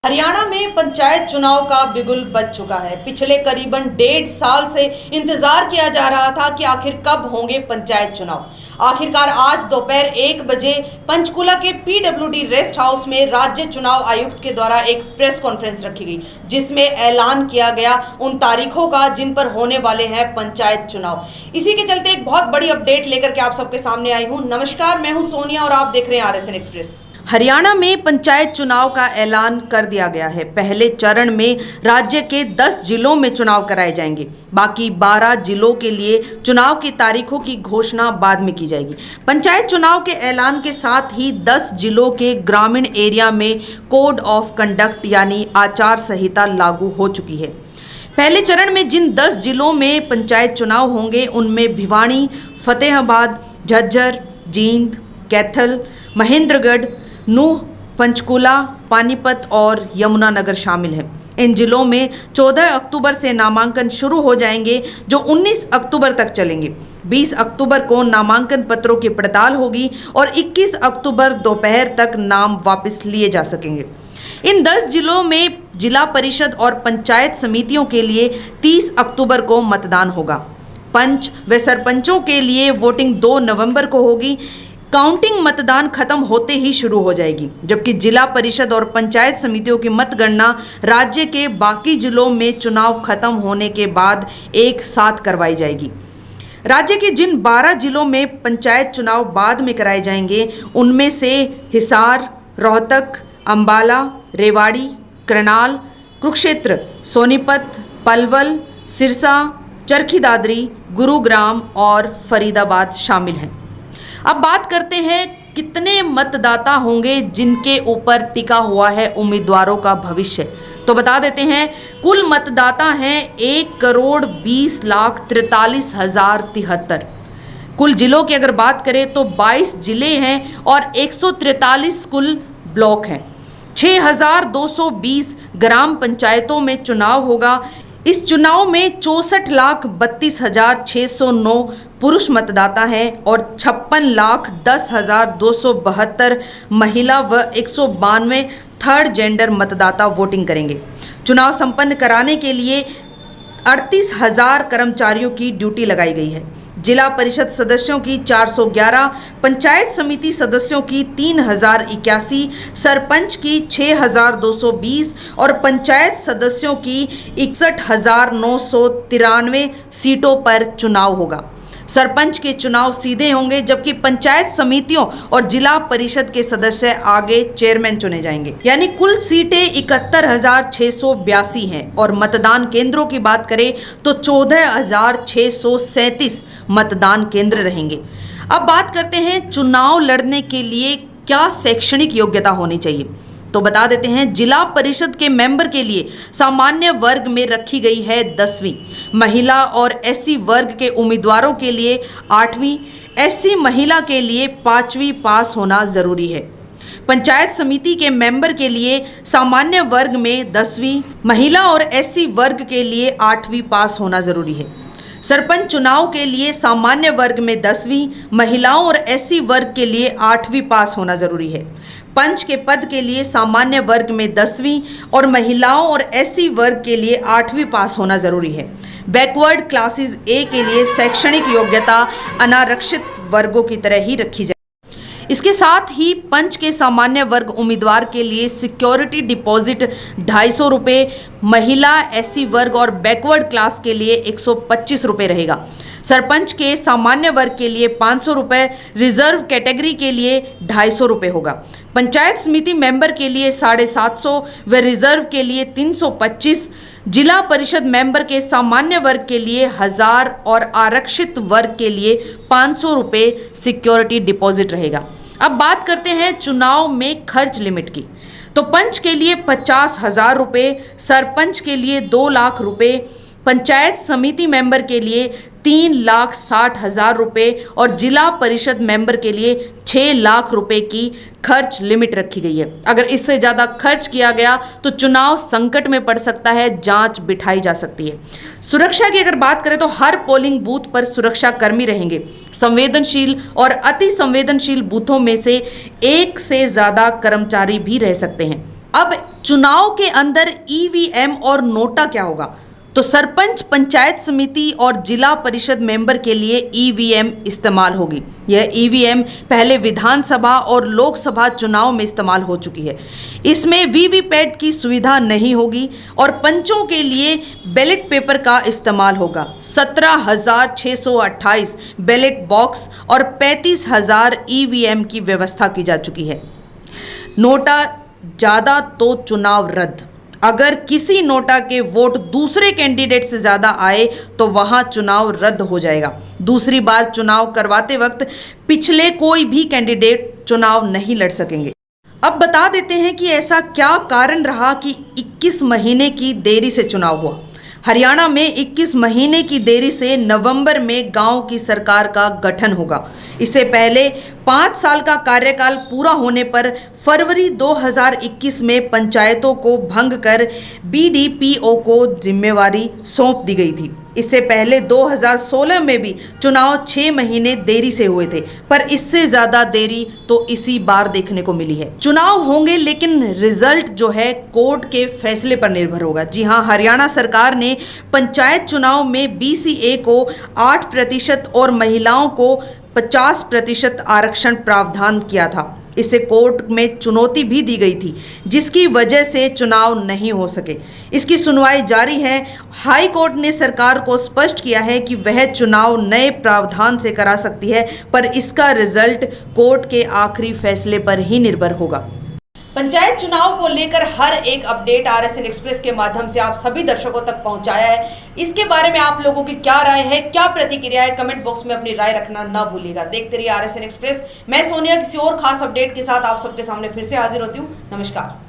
हरियाणा में पंचायत चुनाव का बिगुल बज चुका है। पिछले करीबन 1.5 साल से इंतजार किया जा रहा था कि आखिर कब होंगे पंचायत चुनाव। आखिरकार आज दोपहर 1 बजे पंचकुला के पीडब्ल्यूडी रेस्ट हाउस में राज्य चुनाव आयुक्त के द्वारा एक प्रेस कॉन्फ्रेंस रखी गई, जिसमें ऐलान किया गया उन तारीखों का जिन पर होने वाले हैं पंचायत चुनाव। इसी के चलते एक बहुत बड़ी अपडेट लेकर के आप सबके सामने आई हूँ। नमस्कार, मैं हूँ सोनिया और आप देख रहे हैं RSN एक्सप्रेस। हरियाणा में पंचायत चुनाव का ऐलान कर दिया गया है। पहले चरण में राज्य के 10 जिलों में चुनाव कराए जाएंगे। बाकी 12 जिलों के लिए चुनाव की तारीखों की घोषणा बाद में की जाएगी। पंचायत चुनाव के ऐलान के साथ ही 10 जिलों के ग्रामीण एरिया में कोड ऑफ कंडक्ट यानी आचार संहिता लागू हो चुकी है। पहले चरण में जिन 10 जिलों में पंचायत चुनाव होंगे उनमें भिवानी, फतेहाबाद, झज्जर, जींद, कैथल, महेंद्रगढ़, नूंह, पंचकुला, पानीपत और यमुनानगर शामिल हैं। इन जिलों में 14 अक्टूबर से नामांकन शुरू हो जाएंगे, जो 19 अक्टूबर तक चलेंगे। 20 अक्टूबर को नामांकन पत्रों की पड़ताल होगी और 21 अक्टूबर दोपहर तक नाम वापस लिए जा सकेंगे। इन 10 जिलों में जिला परिषद और पंचायत समितियों के लिए 30 अक्टूबर को मतदान होगा। पंच व सरपंचों के लिए वोटिंग 2 नवंबर को होगी। काउंटिंग मतदान खत्म होते ही शुरू हो जाएगी, जबकि जिला परिषद और पंचायत समितियों की मतगणना राज्य के बाकी जिलों में चुनाव खत्म होने के बाद एक साथ करवाई जाएगी। राज्य के जिन 12 जिलों में पंचायत चुनाव बाद में कराए जाएंगे उनमें से हिसार, रोहतक, अंबाला, रेवाड़ी, करनाल, कुरुक्षेत्र, सोनीपत, पलवल, सिरसा, चरखी दादरी, गुरुग्राम और फरीदाबाद शामिल हैं। अब बात करते हैं कितने मतदाता होंगे जिनके ऊपर टिका हुआ है उम्मीदवारों का भविष्य। तो बता देते हैं, कुल मतदाता हैं 1,20,43,073। कुल जिलों की अगर बात करें तो 22 जिले हैं और 143 कुल ब्लॉक हैं। 6,220 ग्राम पंचायतों में चुनाव होगा। इस चुनाव में 64,32,609 पुरुष मतदाता हैं और 56,10,272 महिला व 192 थर्ड जेंडर मतदाता वोटिंग करेंगे। चुनाव संपन्न कराने के लिए 38,000 कर्मचारियों की ड्यूटी लगाई गई है। जिला परिषद सदस्यों की 411, पंचायत समिति सदस्यों की 3,081, सरपंच की 6,220 और पंचायत सदस्यों की 61,993 सीटों पर चुनाव होगा। सरपंच के चुनाव सीधे होंगे, जबकि पंचायत समितियों और जिला परिषद के सदस्य आगे चेयरमैन चुने जाएंगे। यानी कुल सीटें 71,682 हैं और मतदान केंद्रों की बात करें तो 14,637 मतदान केंद्र रहेंगे। अब बात करते हैं चुनाव लड़ने के लिए क्या शैक्षणिक योग्यता होनी चाहिए। तो बता देते हैं, जिला परिषद के मेंबर के लिए सामान्य वर्ग में रखी गई है 10वीं, महिला और SC वर्ग के उम्मीदवारों के लिए 8वीं, SC महिला के लिए 5वीं पास होना जरूरी है। पंचायत समिति के मेंबर के लिए सामान्य वर्ग में 10वीं, महिला और SC वर्ग के लिए 8वीं पास होना जरूरी है। सरपंच चुनाव के लिए सामान्य वर्ग में 10वीं, महिलाओं और SC वर्ग के लिए 8वीं पास होना जरूरी है। पंच के पद के लिए सामान्य वर्ग में 10वीं और महिलाओं और SC वर्ग के लिए 8वीं पास होना जरूरी है। बैकवर्ड क्लासेस A के लिए शैक्षणिक योग्यता अनारक्षित वर्गों की तरह ही रखी जाए। इसके साथ ही पंच के सामान्य वर्ग उम्मीदवार के लिए सिक्योरिटी डिपॉजिट 250 रुपये, महिला SC वर्ग और बैकवर्ड क्लास के लिए 125 रुपये रहेगा। सरपंच के सामान्य वर्ग के लिए 500 रुपये, रिजर्व कैटेगरी के लिए 250 रुपये होगा। पंचायत समिति मेंबर के लिए 750 व रिजर्व के लिए 325, जिला परिषद मेंबर के सामान्य वर्ग के लिए 1000 और आरक्षित वर्ग के लिए 500 रुपये सिक्योरिटी डिपॉजिट रहेगा। अब बात करते हैं चुनाव में खर्च लिमिट की। तो पंच के लिए 50,000 रुपये, सरपंच के लिए 2 लाख रुपये, पंचायत समिति मेंबर के लिए 3,60,000 रुपये और जिला परिषद मेंबर के लिए 6 लाख रुपए की खर्च लिमिट रखी गई है। अगर इससे ज़्यादा खर्च किया गया तो चुनाव संकट में पड़ सकता है, जांच बिठाई जा सकती है। सुरक्षा की अगर बात करें तो हर पोलिंग बूथ पर सुरक्षा कर्मी रहेंगे। संवेदनशील और अति संवेदनशील बूथों में से एक से ज़्यादा कर्मचारी भी रह सकते हैं। अब चुनाव के अंदर ईवीएम और नोटा क्या होगा? तो सरपंच, पंचायत समिति और जिला परिषद मेंबर के लिए ईवीएम इस्तेमाल होगी। यह ईवीएम पहले विधानसभा और लोकसभा चुनाव में इस्तेमाल हो चुकी है। इसमें वीवीपैट की सुविधा नहीं होगी और पंचों के लिए बैलेट पेपर का इस्तेमाल होगा। 17,628 बैलेट बॉक्स और 35,000 ईवीएम की व्यवस्था की जा चुकी है। नोटा ज़्यादा तो चुनाव रद्द। अगर किसी नोटा के वोट दूसरे कैंडिडेट से ज़्यादा आए तो वहां चुनाव रद्द हो जाएगा। दूसरी बार चुनाव करवाते वक्त पिछले कोई भी कैंडिडेट चुनाव नहीं लड़ सकेंगे। अब बता देते हैं कि ऐसा क्या कारण रहा कि 21 महीने की देरी से चुनाव हुआ। हरियाणा में 21 महीने की देरी से नवंबर में गांव की सरकार का गठन होगा। इससे पहले 5 साल का कार्यकाल पूरा होने पर फरवरी 2021 में पंचायतों को भंग कर बीडीपीओ को जिम्मेवारी सौंप दी गई थी। इससे पहले 2016 में भी चुनाव 6 महीने देरी से हुए थे, पर इससे ज़्यादा देरी तो इसी बार देखने को मिली है। चुनाव होंगे लेकिन रिजल्ट जो है कोर्ट के फैसले पर निर्भर होगा। जी हां, हरियाणा सरकार ने पंचायत चुनाव में बीसीए को 8% और महिलाओं को 50% आरक्षण प्रावधान किया था। इसे कोर्ट में चुनौती भी दी गई थी, जिसकी वजह से चुनाव नहीं हो सके। इसकी सुनवाई जारी है। हाई कोर्ट ने सरकार को स्पष्ट किया है कि वह चुनाव नए प्रावधान से करा सकती है, पर इसका रिजल्ट कोर्ट के आखिरी फैसले पर ही निर्भर होगा। पंचायत चुनाव को लेकर हर एक अपडेट आरएसएन एक्सप्रेस के माध्यम से आप सभी दर्शकों तक पहुंचाया है। इसके बारे में आप लोगों की क्या राय है, क्या प्रतिक्रिया है, कमेंट बॉक्स में अपनी राय रखना ना भूलिएगा। देखते रहिए आरएसएन एक्सप्रेस। मैं सोनिया किसी और खास अपडेट के साथ आप सबके सामने फिर से हाजिर होती हूँ। नमस्कार।